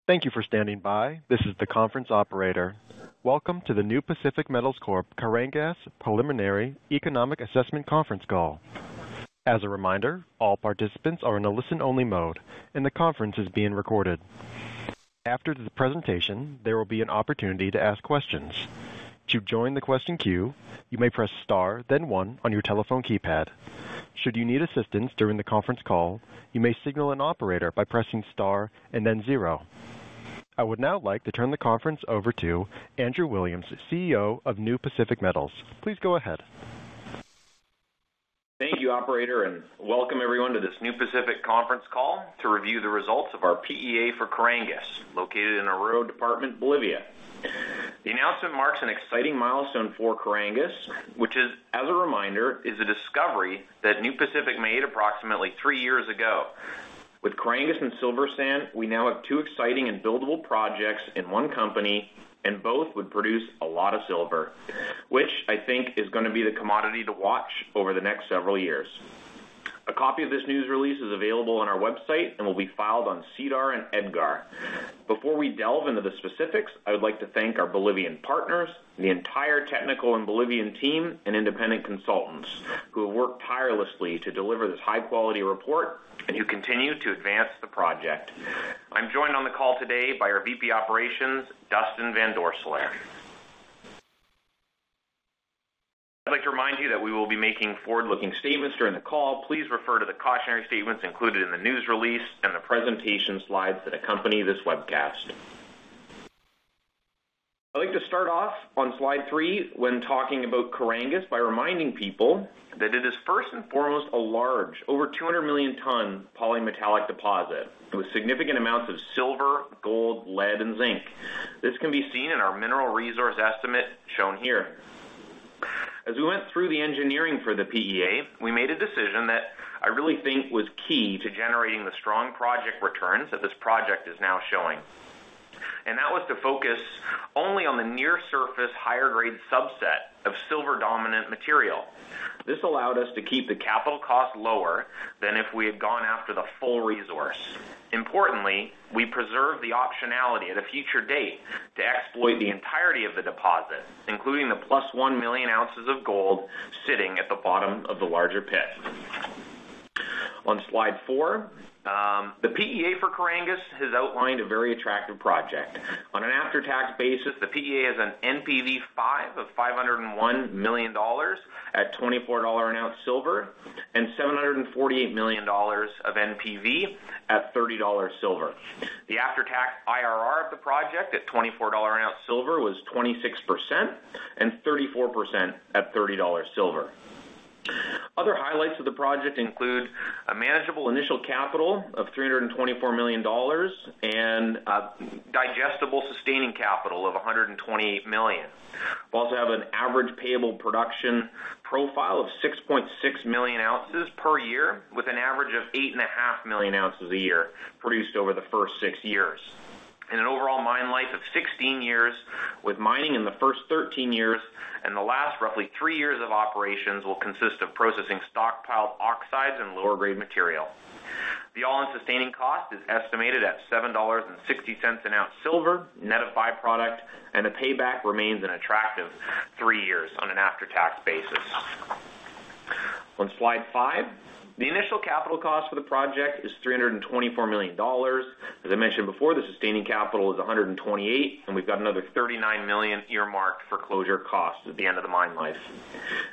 Thank you for standing by. This is the conference operator. Welcome to the New Pacific Metals Corp. Carangas Preliminary Economic Assessment Conference Call. As a reminder, all participants are in a listen-only mode, and the conference is being recorded. After the presentation, there will be an opportunity to ask questions. To join the question queue, you may press star, then 1 on your telephone keypad. Should you need assistance during the conference call, you may signal an operator by pressing star and then 0. I would now like to turn the conference over to Andrew Williams, CEO of New Pacific Metals. Please go ahead. Thank you, operator, and welcome everyone to this New Pacific conference call to review the results of our PEA for Carangas, located in Aurora Department, Bolivia. The announcement marks an exciting milestone for Carangas, which is, as a reminder, is a discovery that New Pacific made approximately 3 years ago. With Carangas and Silver Sand, we now have 2 exciting and buildable projects in one company, and both would produce a lot of silver, which I think is going to be the commodity to watch over the next several years. A copy of this news release is available on our website and will be filed on SEDAR and EDGAR. Before we delve into the specifics, I would like to thank our Bolivian partners, the entire technical and Bolivian team, and independent consultants who have worked tirelessly to deliver this high-quality report and who continue to advance the project. I'm joined on the call today by our VP Operations, Dustin Van Dorselaer. I'd like to remind you that we will be making forward-looking statements during the call. Please refer to the cautionary statements included in the news release and the presentation slides that accompany this webcast. I'd like to start off on slide 3 when talking about Carangas by reminding people that it is first and foremost a large, over 200 million ton polymetallic deposit with significant amounts of silver, gold, lead, and zinc. This can be seen in our mineral resource estimate shown here. As we went through the engineering for the PEA, we made a decision that I really think was key to generating the strong project returns that this project is now showing. And that was to focus only on the near-surface, higher-grade subset of silver-dominant material. This allowed us to keep the capital cost lower than if we had gone after the full resource. Importantly, we preserved the optionality at a future date to exploit the entirety of the deposit, including the plus 1 million ounces of gold sitting at the bottom of the larger pit. On slide 4, the PEA for Carangas has outlined a very attractive project. On an after-tax basis, the PEA has an NPV 5 of $501 million at $24 an ounce silver and $748 million of NPV at $30 silver. The after-tax IRR of the project at $24 an ounce silver was 26% and 34% at $30 silver. Other highlights of the project include a manageable initial capital of $324 million and digestible sustaining capital of $128 million. We also have an average payable production profile of 6.6 million ounces per year with an average of 8.5 million ounces a year produced over the first 6 years. And an overall mine life of 16 years, with mining in the first 13 years, and the last roughly 3 years of operations will consist of processing stockpiled oxides and lower-grade material. The all-in sustaining cost is estimated at $7.60 an ounce silver, net of byproduct, and the payback remains an attractive 3 years on an after-tax basis. On slide 5, the initial capital cost for the project is $324 million. As I mentioned before, the sustaining capital is $128 million, and we've got another $39 million earmarked for closure costs at the end of the mine life.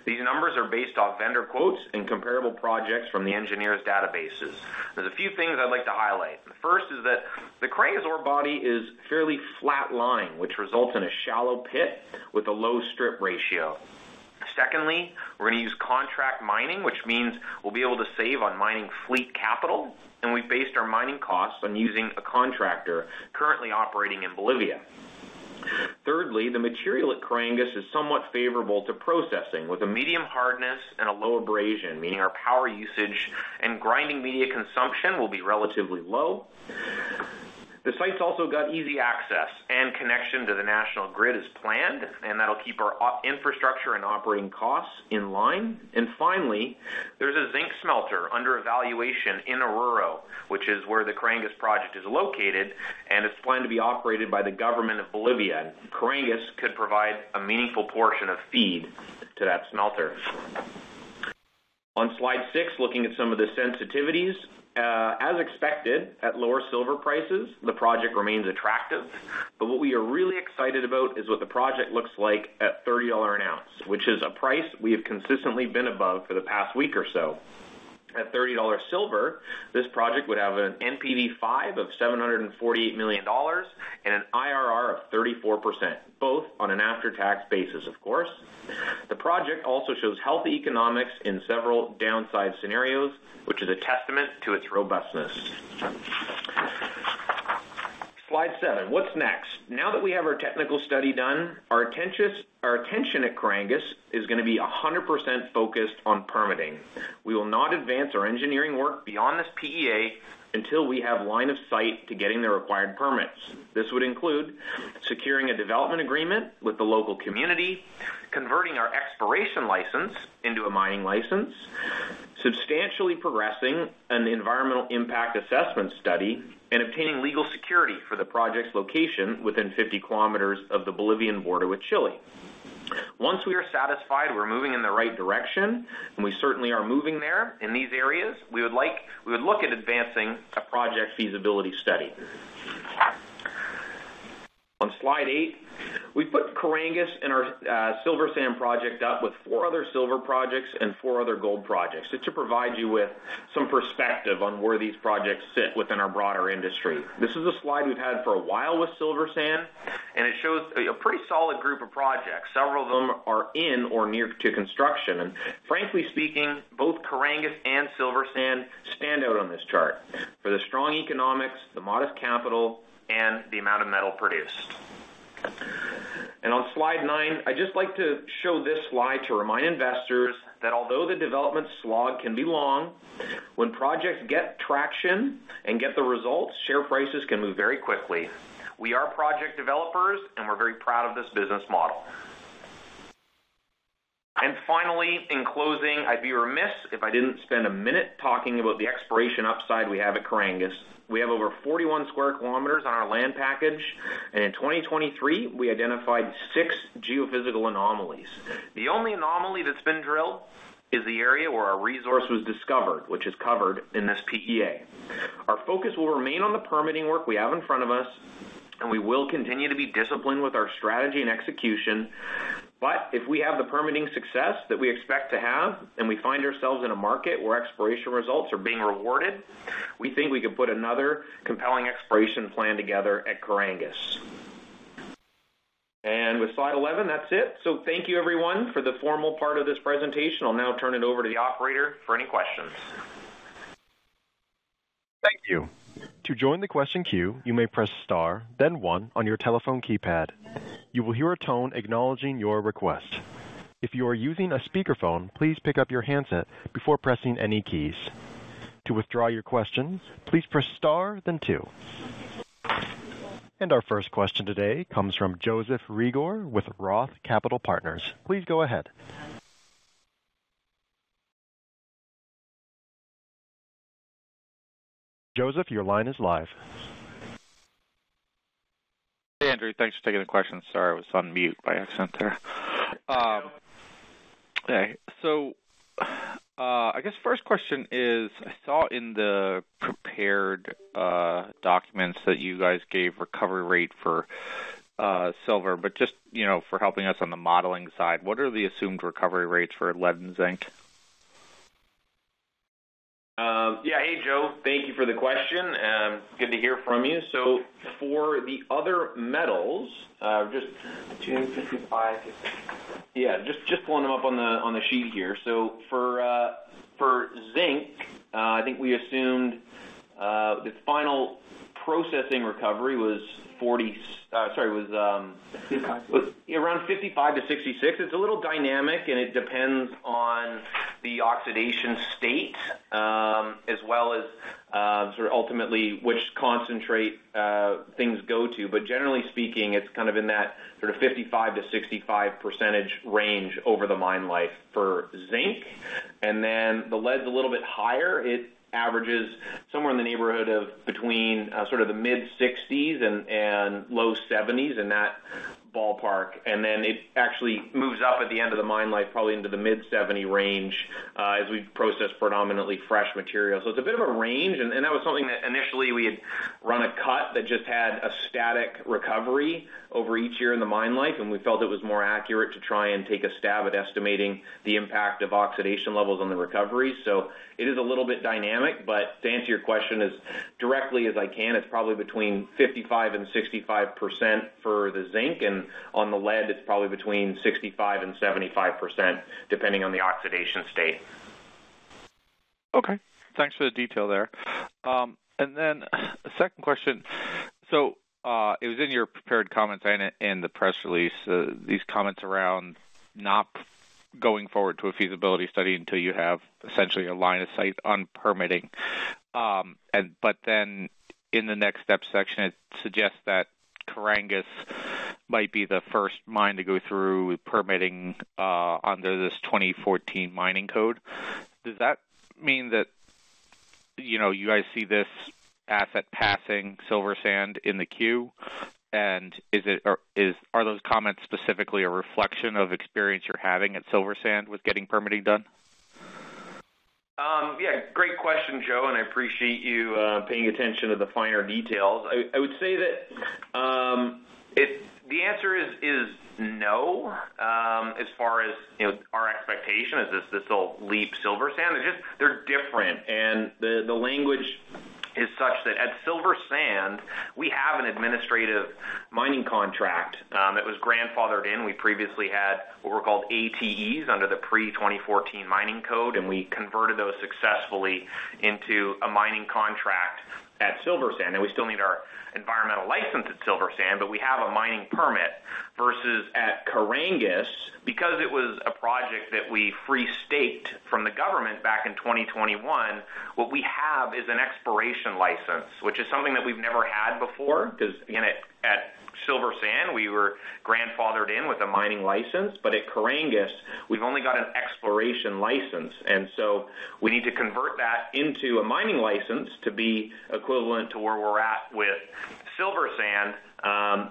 These numbers are based off vendor quotes and comparable projects from the engineers' databases. There's a few things I'd like to highlight. The first is that the Carangas ore body is fairly flat-lying, which results in a shallow pit with a low strip ratio. Secondly, we're going to use contract mining, which means we'll be able to save on mining fleet capital, and we've based our mining costs on using a contractor currently operating in Bolivia. Thirdly, the material at Carangas is somewhat favorable to processing with a medium hardness and a low abrasion, meaning our power usage and grinding media consumption will be relatively low. The site's also got easy access and connection to the national grid as planned, and that'll keep our infrastructure and operating costs in line. And finally, there's a zinc smelter under evaluation in Oruro, which is where the Carangas project is located, and it's planned to be operated by the government of Bolivia. Carangas could provide a meaningful portion of feed to that smelter. On slide 6, looking at some of the sensitivities, as expected, at lower silver prices, the project remains attractive. But what we are really excited about is what the project looks like at $30 an ounce, which is a price we have consistently been above for the past week or so. At $30 silver, this project would have an NPV5 of $748 million and an IRR of 34%, both on an after-tax basis, of course. The project also shows healthy economics in several downside scenarios, which is a testament to its robustness. Slide 7, what's next? Now that we have our technical study done, our attention at Carangas is going to be 100% focused on permitting. We will not advance our engineering work beyond this PEA until we have line of sight to getting the required permits. This would include securing a development agreement with the local community, converting our exploration license into a mining license, substantially progressing an environmental impact assessment study, and obtaining legal security for the project's location within 50 kilometers of the Bolivian border with Chile. Once we are satisfied we're moving in the right direction, and we certainly are moving there in these areas, we would look at advancing a project feasibility study. On slide 8, we put Carangas and our silver sand project up with 4 other silver projects and 4 other gold projects, just to provide you with some perspective on where these projects sit within our broader industry. This is a slide we've had for a while with silver sand, and it shows a pretty solid group of projects. Several of them are in or near to construction, and frankly speaking, both Carangas and silver sand stand out on this chart for the strong economics, the modest capital, and the amount of metal produced. And on slide 9, I'd just like to show this slide to remind investors that although the development slog can be long, when projects get traction and get the results, share prices can move very quickly. We are project developers, and we're very proud of this business model. And finally, in closing, I'd be remiss if I didn't spend a minute talking about the exploration upside we have at Carangas. We have over 41 square kilometers on our land package, and in 2023, we identified 6 geophysical anomalies. The only anomaly that's been drilled is the area where our resource was discovered, which is covered in this PEA. Our focus will remain on the permitting work we have in front of us, and we will continue to be disciplined with our strategy and execution. But if we have the permitting success that we expect to have, and we find ourselves in a market where exploration results are being rewarded, we think we could put another compelling exploration plan together at Carangas. And with slide 11, that's it. So thank you, everyone, for the formal part of this presentation. I'll now turn it over to the operator for any questions. Thank you. To join the question queue, you may press star, then 1 on your telephone keypad. You will hear a tone acknowledging your request. If you are using a speakerphone, please pick up your handset before pressing any keys. To withdraw your question, please press star, then 2. And our first question today comes from Joseph Rigor with Roth Capital Partners. Please go ahead. Joseph, your line is live. Hey, Andrew. Thanks for taking the question. Sorry, I was on mute by accident there. Okay, so I guess first question is, I saw in the prepared documents that you guys gave recovery rate for silver, but just, for helping us on the modeling side, what are the assumed recovery rates for lead and zinc? Hey, Joe. Thank you for the question. Good to hear from you. So for the other metals, just 255. Yeah, just pulling them up on the sheet here. So for zinc, I think we assumed the final processing recovery was around 55 to 66. It's a little dynamic, and it depends on the oxidation state, as well as sort of ultimately which concentrate things go to. But generally speaking, it's kind of in that sort of 55 to 65% range over the mine life for zinc. And then the lead's a little bit higher. It averages somewhere in the neighborhood of between sort of the mid 60s and low 70s in that ballpark, and then it actually moves up at the end of the mine life, probably into the mid 70 range as we process predominantly fresh material. So it's a bit of a range, and that was something that initially we had run a cut that just had a static recovery over each year in the mine life, and we felt it was more accurate to try and take a stab at estimating the impact of oxidation levels on the recovery. So it is a little bit dynamic, but to answer your question as directly as I can, it's probably between 55 and 65% for the zinc, and on the lead, it's probably between 65 and 75%, depending on the oxidation state. Okay, thanks for the detail there. And then a second question. So it was in your prepared comments and in the press release, these comments around not going forward to a feasibility study until you have essentially a line of sight on permitting. But then in the next step section, it suggests that Carangas might be the first mine to go through permitting under this 2014 mining code. Does that mean that, you know, you guys see this asset passing Silver Sand in the queue? And are those comments specifically a reflection of experience you're having at Silver Sand with getting permitting done? Yeah, great question, Joe, and I appreciate you paying attention to the finer details. I would say that the answer is no. As far as our expectation is this will leap Silver Sand. They're different, and the language is such that at Silver Sand, we have an administrative mining contract that was grandfathered in. We previously had what were called ATEs under the pre-2014 mining code, and we converted those successfully into a mining contract at Silver Sand. And we still need our environmental license at Silver Sand, but we have a mining permit. Versus at Carangas, because it was a project that we free-staked from the government back in 2021, what we have is an exploration license, which is something that we've never had before, because again, at Silver Sand, we were grandfathered in with a mining license, but at Carangas, we've only got an exploration license, and so we need to convert that into a mining license to be equivalent to where we're at with Silver Sand.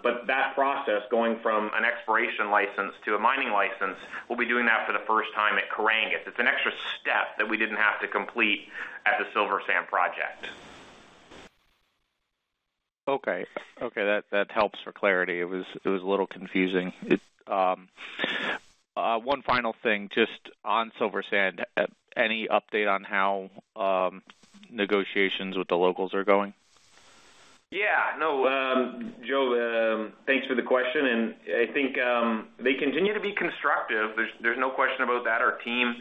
But that process, going from an exploration license to a mining license, we'll be doing that for the first time at Carangas. It's an extra step that we didn't have to complete at the Silver Sand project. Okay, that helps for clarity. It was a little confusing. One final thing, just on Silver Sand, any update on how negotiations with the locals are going? Yeah, no, Joe, thanks for the question, and I think they continue to be constructive. There's no question about that. Our team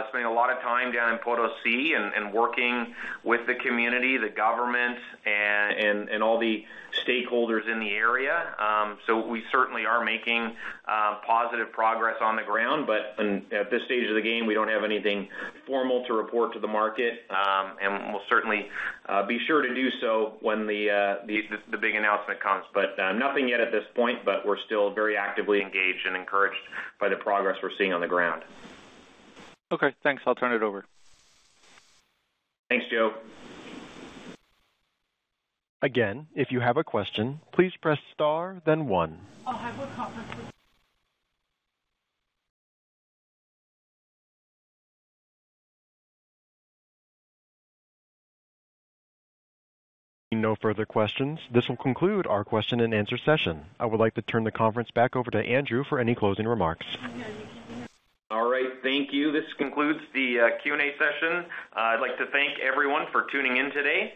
spending a lot of time down in Potosi and working with the community, the government, and all the stakeholders in the area. So we certainly are making positive progress on the ground, but at this stage of the game, we don't have anything formal to report to the market, and we'll certainly be sure to do so when the big announcement comes. But nothing yet at this point, but we're still very actively engaged and encouraged by the progress we're seeing on the ground. Okay, thanks. I'll turn it over. Thanks, Joe. Again, if you have a question, please press star, then 1. I'll have a conference with No further questions. This will conclude our question and answer session. I would like to turn the conference back over to Andrew for any closing remarks. All right, thank you. This concludes the Q&A session. I'd like to thank everyone for tuning in today.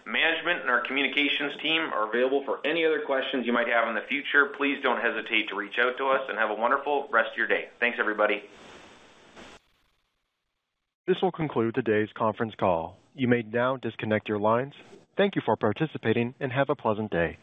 Management and our communications team are available for any other questions you might have in the future. Please don't hesitate to reach out to us, and have a wonderful rest of your day. Thanks, everybody. This will conclude today's conference call. You may now disconnect your lines. Thank you for participating, and have a pleasant day.